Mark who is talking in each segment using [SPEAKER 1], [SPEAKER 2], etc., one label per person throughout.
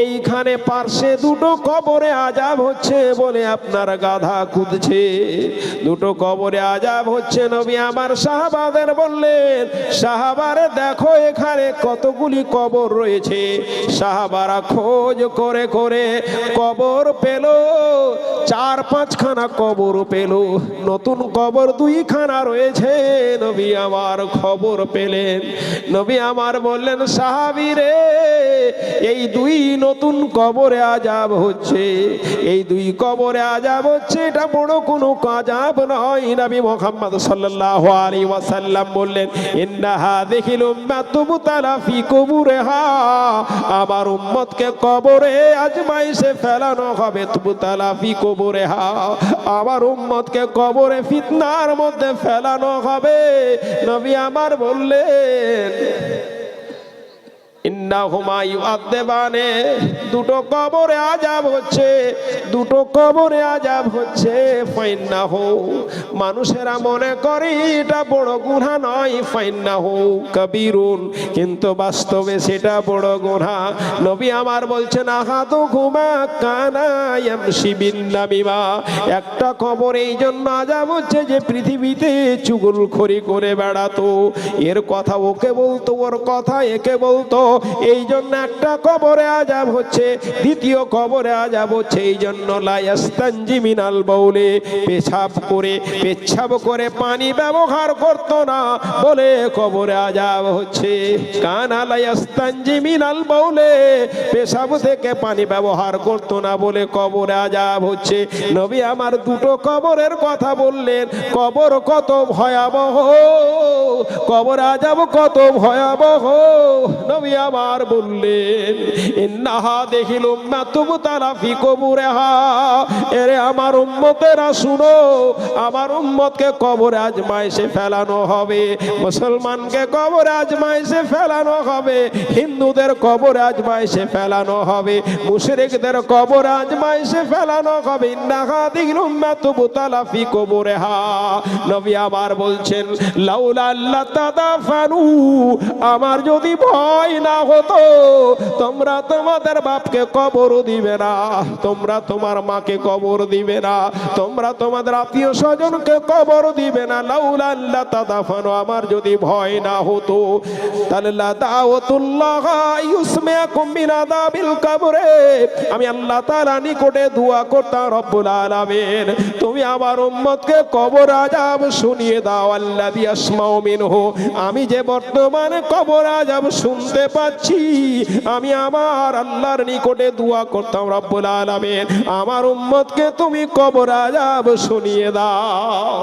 [SPEAKER 1] এইখানে পার্শ্বে দুটো কবরে আযাব হচ্ছে বলে আপনার গাধা কুদছে। দুটো কবরে আযাব হচ্ছে। নবী আমার সাহাবাদের বললেন, সাহাবারে দেখো এখানে কতগুলি কবর রয়েছে। সাহাবারা খোঁজ করে করে কবর পেল, 4-5খানা কবর পেল। নতুন কবর 2খানা রয়েছে। নবী আমার খবর পেলেন। নবী আমার বললেন, সাহাবী রে, এই 2 নতুন কবরে আযাব হচ্ছে। এই 2 কবরে আযাব হচ্ছে, এটা বড় কোনো আযাব নয়। নবী মুহাম্মদ সাল্লাল্লাহু আলাইহি ওয়াসাল্লাম বললেন, ইন্না হাযিহিল উম্মাতু মুবতালা ফি কুবুরিহা, আমার উম্মতকে কবরে আজমাইশে ফেলানো হবে। মুবতালা ফি কুবুরিহা, আমার উম্মতকে কবরে ফিতনার মধ্যে ফেলানো হবে। নবী আমার বললেন, ইন্নাহুমা ইউআযাবানে, দুটো কবরে আযাব হচ্ছে, দুটো কবরে আযাব হচ্ছে। ফাইন্নাহু, মানুষেরা মনে করে এটা বড় গুনাহ নয়, ফাইন্নাহু কাবীরুন, কিন্তু বাস্তবে সেটা বড় গুনাহ। নবী আমার বলছেন, আহাদুহুমা কানা ইয়ামশি বিন নামিমা, একটা কবর এই জন্য আযাব হচ্ছে যে পৃথিবীতে চুগলখড়ি করে বেড়াতো। এর কথা ওকে বলতো, ওর কথা একে বলতো, এই জন্য একটা কবরে আযাব হচ্ছে। দ্বিতীয় কবরে আযাব হচ্ছে এই জন্য, লা ইয়াস্তানজি মিনাল বাউলে, পেচ্ছাব করে পানি ব্যবহার করতো না বলে কবরে আযাব হচ্ছে। কানা লা ইয়াস্তানজি মিনাল বাউলে, পেশাব থেকে পানি ব্যবহার করতো না বলে কবরে আযাব হচ্ছে। নবী আমার দুটো কবরের কথা বললেন। কবর কত ভয়াবহ, কবর আযাব কত ভয়াবহ। নবী আমার বললেন, ইন্নাহা দেখিল উম্মাতু মুবতালা ফি কুবুরিহা, এরে আমার উম্মতেরা শুনো, আমার উম্মতকে কবরে আজমাইশে ফেলানো হবে। মুসলমানকে কবরে আজমাইশে ফেলানো হবে, হিন্দুদের কবরে আজমাইশে ফেলানো হবে, মুশরিকদের কবরে আজমাইশে ফেলানো হবে। ইন্নাহা দেখিল উম্মাতু মুবতালা ফি কুবুরিহা। নবী আমার বলছেন, লাউলা আল্লাহ তাদাফানু, আমার যদি ভয় না হতো তোমরা তোমাদের বাপকে কবর দিবে না, তোমরা তোমার মাকে কবর দিবে না, তোমরা তোমাদের আত্মীয় স্বজনকে কবর দিবে না। লাউলা আল্লাহ তাদাফানু, আমার যদি ভয় না হতো তাহলে লা দাওয়াতুল্লাহ ইউসমিআকুম মিন আযাবিল কবরে, আমি আল্লাহ তাআলা নিকটে দোয়া করতাম, রব্বুল আলামিন তুমি আমার উম্মতকে কবর আযাব শুনিয়ে দাও। আল্লাযী আসমাউ মিনহু, আমি যে বর্তমানে কবর আযাব শুনতে পাচ্ছি, আমি আমার আল্লাহর নিকটে দোয়া করতাম, রব্বুল আলামিন আমার উম্মতকে তুমি কবর আযাব শুনিয়ে দাও।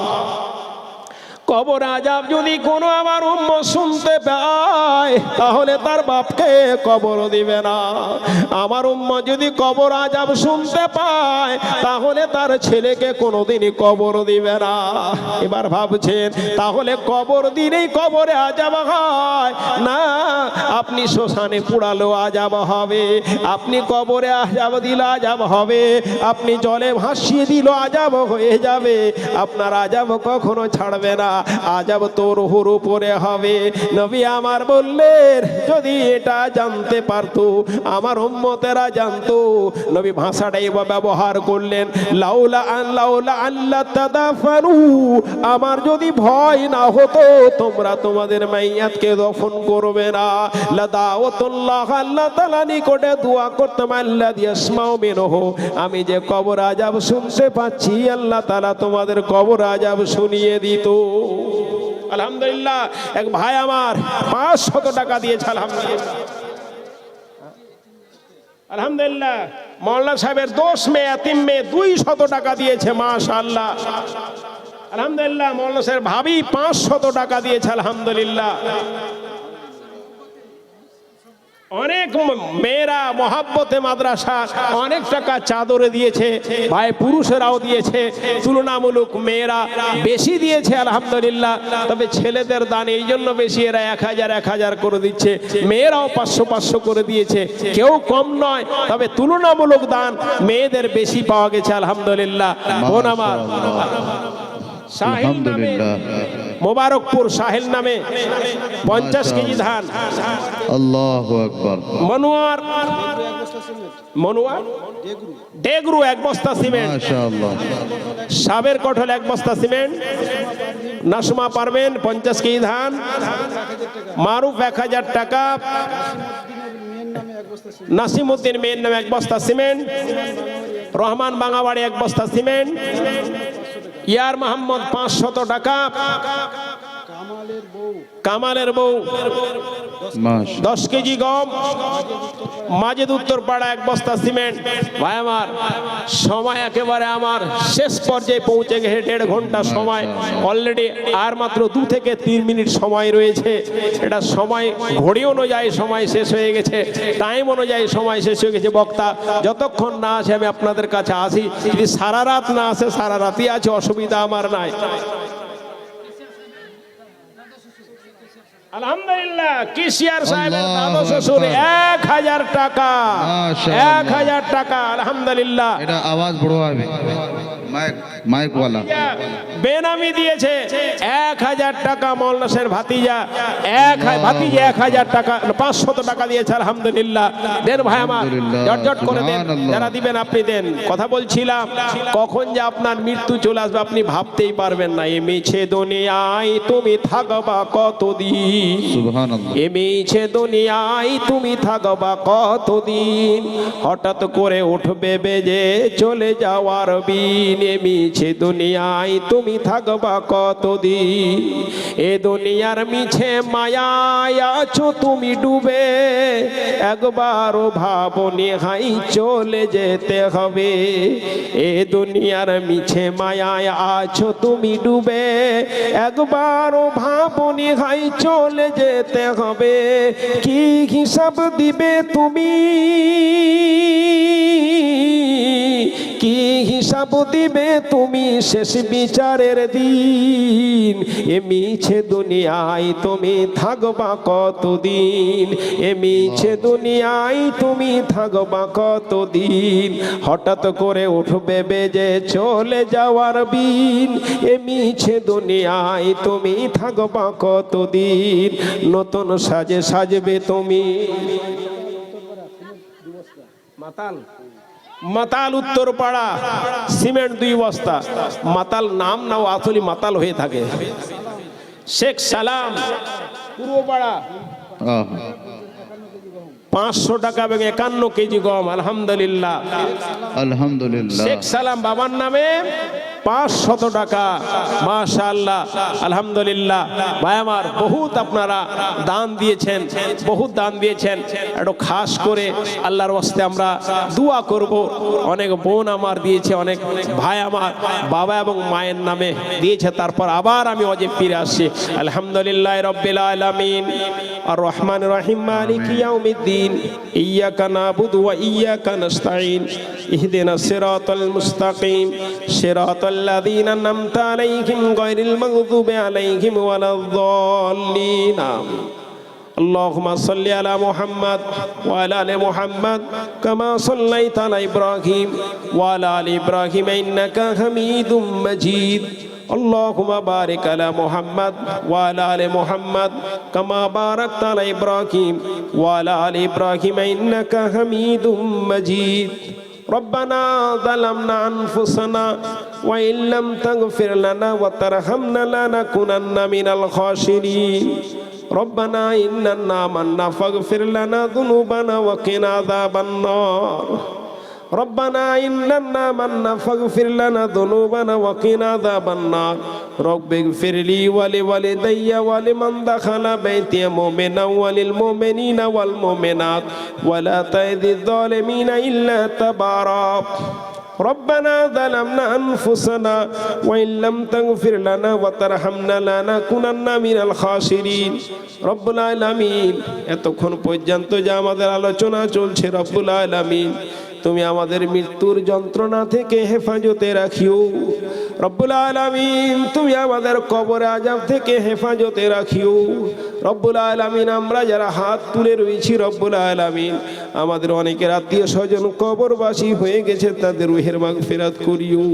[SPEAKER 1] কবর আযাব যদি কোনো আমার উম্মত শুনতে পায় তাহলে তার বাপকে কবর দিবে না। আমার উম্মত যদি কবর আযাব শুনতে পায় তাহলে তার ছেলেকে কোনোদিনই কবর দিবে না। এবার ভাবছেন, তাহলে কবর দিলেই কবরে আযাব হয় না? আপনি শ্মশানে পুড়ালো আযাব হবে, আপনি কবরে আযাব দিলে আযাব হবে, আপনি জলে ভাসিয়ে দিল আযাব হয়ে যাবে। আপনার আযাব কখনো ছাড়বে না, আযাব তোর রুহের উপরে হবে। নবী আমার বললেন, যদি এটা জানতে পারতো, আমার উম্মতেরা জানতো। নবী ভাষাটাই ব্যবহার করলেন, লাউলা আল্লাহ তাদাফানু, আমার যদি ভয় না হতো তোমরা তোমাদের মাইয়াতকে দফন করবে না। লা দাওয়াতুল্লাহ, আল্লাহ তাআলা নিকটে দোয়া করতাম, আল্লাযী ইয়াসমাউ মিনহু, আমি যে কবর আযাব শুনতে পাচ্ছি আল্লাহ তাআলা তোমাদের কবর আযাব শুনিয়ে দিত। আলহামদুলিল্লাহ, এক ভাই আমার 500 টাকা দিয়েছে। আলহামদুলিল্লাহ, মাওলানা সাহেবের 10 মেয়ে এতিম মেয়ে 200 টাকা দিয়েছে। মাশাআল্লাহ, আলহামদুলিল্লাহ। মাওলানা সাহেব ভাবি 500 টাকা দিয়েছে। আলহামদুলিল্লাহ। অনেক মেয়েরা মহাব্বতে মাদ্রাসা অনেক টাকা চাদরে দিয়েছে, ভাই পুরুষেরাও দিয়েছে, তুলনামূলক মেয়েরা বেশি দিয়েছে। আলহামদুলিল্লাহ। তবে ছেলেদের দান এই জন্য বেশি, এরা 1000 করে দিচ্ছে, মেয়েরাও 500 করে দিয়েছে, কেউ কম নয়। তবে তুলনামূলক দান মেয়েদের বেশি পাওয়া গেছে। আলহামদুলিল্লাহ। বোন আমার, সাহিল নামে,
[SPEAKER 2] আলহামদুলিল্লাহ।
[SPEAKER 1] মোবারকপুর সাহিল নামে 50 কেজি ধান।
[SPEAKER 2] আল্লাহু আকবার।
[SPEAKER 1] মনোয়ার ডেগরু 1 বস্তা সিমেন্ট।
[SPEAKER 2] মাশাআল্লাহ।
[SPEAKER 1] সাবের কঠল 1 বস্তা সিমেন্ট। নাসমা পারবেন 50 কেজি ধান। মারুফ 1000 টাকা। নাসিমউদ্দিন মেয়ের নামে 1 বস্তা সিমেন্ট। রহমান বাঙাবাড়ি 1 বস্তা সিমেন্ট। ইয়ার মোহাম্মদ 500 টাকা। কামালের বউ 10 কেজি গম। মাজেদ উত্তরপাড়া 1 বস্তা সিমেন্ট। ভাই আমার সময় একেবারে আমার শেষ পর্যায়ে পৌঁছে গেছে, 1.5 ঘন্টা সময় অলরেডি, আর মাত্র 2 থেকে 3 মিনিট সময় রয়েছে। এটা সময় ঘড়ি অনুযায়ী সময় শেষ হয়ে গেছে, টাইম অনুযায়ী সময় শেষ হয়ে গেছে। বক্তা যতক্ষণ না আসে আমি আপনাদের কাছে আসি, যদি সারা রাত না আসে সারা রাতই আছে, অসুবিধা আমার নাই। আলহামদুলিল্লাহ। কিশিয়ার সাহেবের দাদু শ্বশুর 1000 টাকা। 1000 টাকা। আলহামদুলিল্লাহ।
[SPEAKER 2] এটা আওয়াজ বড় হবে, মাইক ওয়ালা
[SPEAKER 1] বেনামি দিয়েছে 1000 টাকা। মৌলানা ভাতিজা 1000 টাকা, 500 টাকা দিয়েছে। আলহামদুলিল্লাহ। দেন ভাই আমার, জট করে দেন, যারা দিবেন আপনি দেন। কথা বলছিলাম কখন যে আপনার মৃত্যু চলে আসবে আপনি ভাবতেই পারবেন না। এই মিছে দুনিয়ায় তুমি থাকবা কতদিন,
[SPEAKER 2] সুবহানাল্লাহ।
[SPEAKER 1] এই মিছে দুনিয়ায় তুমি থাকবা কতদিন, হঠাৎ করে উঠবে বেজে চলে যাওয়ার বিন। এ মিছে দুনিয়ায় তুমি থাকবা কতদিন, এ দুনিয়ার মিছে মায়ায় আছো তুমি ডুবে, একবারও ভাবনি হাই চলে যেতে হবে। এ দুনিয়ার মিছে মায়ায় আছো তুমি ডুবে, একবারও ভাবনি হাই চলে যেতে হবে। কি হিসাব দিবে তুমি, কি হিসাব দিবে তুমি শেষ বিচারের দিন। এ মিছে দুনিয়ায় তুমি থাকবা কতদিন, এ মিছে দুনিয়ায় তুমি থাকবা কতদিন, হঠাৎ করে উঠবে বেজে চলে যাওয়ার বিন। এ মিছে দুনিয়ায় তুমি থাকবা কতদিন, নতুন সাজে সাজবে তুমি। মাতাল মাতাল উত্তরপাড়া সিমেন্ট 2 বস্তা। মাতাল নাম নাও আসলে মাতাল হয়ে থাকে। শেখ সালাম পূর্বপাড়া 500 টাকা এবং 51 কেজি গম। আলহামদুলিল্লাহ।
[SPEAKER 2] আলহামদুলিল্লাহ।
[SPEAKER 1] শেখ সালাম বাবার নামে 500 টাকা। মাশাআল্লাহ। আলহামদুলিল্লাহ। ভাই আমার বহুত আপনারা দান দিয়েছেন, বহুত দান দিয়েছেন। একটু খাস করে আল্লাহর ওয়াস্তে আমরা দোয়া করব। অনেক বোন আমার দিয়েছে, অনেক ভাই আমার বাবা এবং মায়ের নামে দিয়েছে। তারপর আবার আমি অজে ফিরে আসছি। আলহামদুলিল্লাহ রাব্বিল আলামিন আর রহমান রহিম মালিক ইয়াউমিদ্দিন ইয়্যাকা নাবুদু ওয়া ইয়্যাকা নাস্তাঈন ইহদিনাস সিরাতাল মুস্তাকিম সিরাতাল্লাযীনা আন'আমতা আলাইহিম গায়রিল মাগযুবি আলাইহিম ওয়ালাদ-দাল্লিন। اللهم صل على محمد وعلى ال محمد كما صليت على ابراهيم وعلى ال ابراهيم انك حميد مجيد. اللهم بارك على محمد وعلى ال محمد كما باركت على ابراهيم وعلى ال ابراهيم انك حميد مجيد. ربنا ظلمنا انفسنا وان لم تغفر لنا وترحمنا لنكونن من الخاسرين. ربنا إننا آمنا فاغفر لنا ذنوبنا وقنا عذاب النار. ربنا إننا آمنا فاغفر لنا ذنوبنا وقنا عذاب النار. رب اغفر لي ولوالدي ولمن دخل بيتي مؤمنا وللمؤمنين والمؤمنات ولا تزد الظالمين إلا تبارا. ربنا ظلمنا أنفسنا وإن لم تغفر لنا وترحمنا لنكونن من الخاسرين. রব্বুল আলামিন এতক্ষণ পর্যন্ত যে আমাদের আলোচনা চলছে রব্বুল আলামিন তুমি আমাদের মৃত্যুর যন্ত্রণা থেকে হেফাজতে রাখিও রব্বুল আলামিন। তুমি আমাদের কবর আযাব থেকে হেফাজতে রাখিও রব্বুল আলামিন। আমরা যারা হাত তুলে রয়েছি রব্বুল আলামিন, আমাদের অনেকের আত্মীয় স্বজন কবরবাসী হয়ে গেছে, তাদের রুহের মাগফিরাত করিও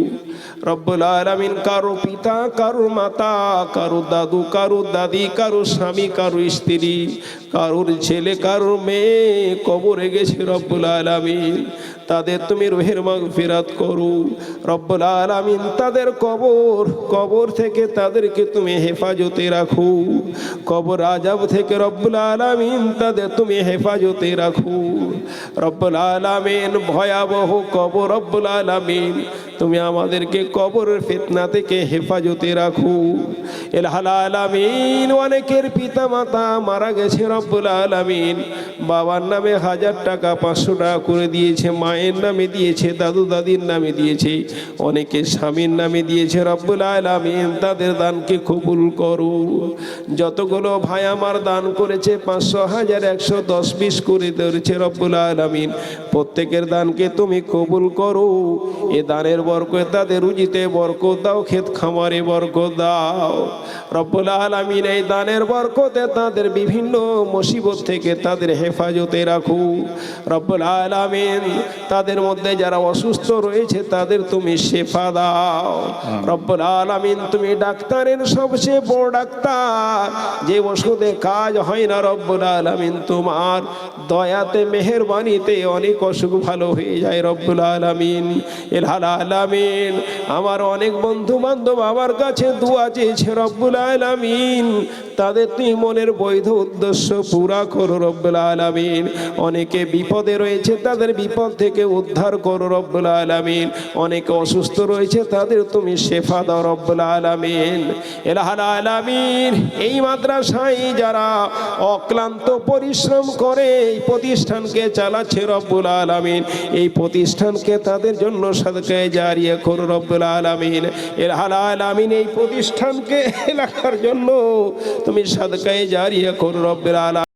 [SPEAKER 1] রব্বুল আলামিন। কারো পিতা, কারো মাতা, কারো দাদু, কারো দাদি, কারো স্বামী, কারো স্ত্রী, কারোর ছেলে, কারোর মেয়ে কবরে গেছে রব্বুল আলামিন, তাদের তুমি রুহের মাগফিরাত করো রব্বুল আলামিন। তাদের কবর থেকে তাদেরকে তুমি হেফাজতে রাখো, কবর আযাব থেকে রব্বুল আলামিন তাদের তুমি হেফাজতে রাখো রব্বুল আলামিন। ভয়াবহ কবর রব্বুল আলামিন, তুমি আমাদেরকে কবরের ফিতনা থেকে হেফাজতে রাখো ইলাহুল আলামিন। অনেকের পিতা মাতা মারা গেছে রব্বুল আলামিন, বাবার নামে 1000 টাকা 500 টাকা করে দিয়েছে, মায়ের নামে দিয়েছে, দাদু দাদির নামে দিয়েছে, অনেকে স্বামীর নামে দিয়েছে রব্বুল আলামিন। তাদের দানকে কবুল করো। যতগুলো ভাই আমার দান করেছে 500, 1000, 100, 10, 20 করে ধরেছে রব্বুল আলামিন, প্রত্যেকের দানকে তুমি কবুল করো। এ দানের বরকত তাদের রুজিতে বরকত দাও, ক্ষেত খামারে বরকত দাও রব্বুল আলামিন। এই দানের বরকতে তাদের বিভিন্ন মুসিবত থেকে তাদের হেফাজতে রাখো রব্বুল আলামিন। তাদের মধ্যে যারা অসুস্থ রয়েছে তাদের তুমি শেফা দাও রব্বুল আলামিন। তুমি ডাক্তারের সবচেয়ে বড় ডাক্তার, যে ওষুধে কাজ হয় না রব্বুল আলামিন, তোমার দয়াতে মেহেরবানিতে অনেক অসুখ ভালো হয়ে যায় রব্বুল আলামিন ইলাহুল আলামিন। আমার অনেক বন্ধু বান্ধব আমার কাছে দোয়া চেয়েছে রব্বুল আলামিন, তাদের তুমি মনের বৈধ উদ্দেশ্য পুরা করো রব্বুল আলামিন। অনেকে বিপদে রয়েছে, তাদের বিপদ থেকে উদ্ধার করো রব্বুল আলামিন। অনেকে অসুস্থ রয়েছে, তাদের তুমি শেফা দাও রব্বুল আলামিন ইলাহুল আলামিন। এই মাদ্রাসায় যারা অক্লান্ত পরিশ্রম করে এই প্রতিষ্ঠানকে চালাচ্ছে রব্বুল আলামিন, এই প্রতিষ্ঠানকে তাদের জন্য সাদকায়ে জারিয়া করো রব্বুল আলামিন ইলাহুল আলামিন। এই প্রতিষ্ঠানকে এলাকার জন্য তুমি সাদকায়ে জারিয়া করো রব্বুল আলামিন।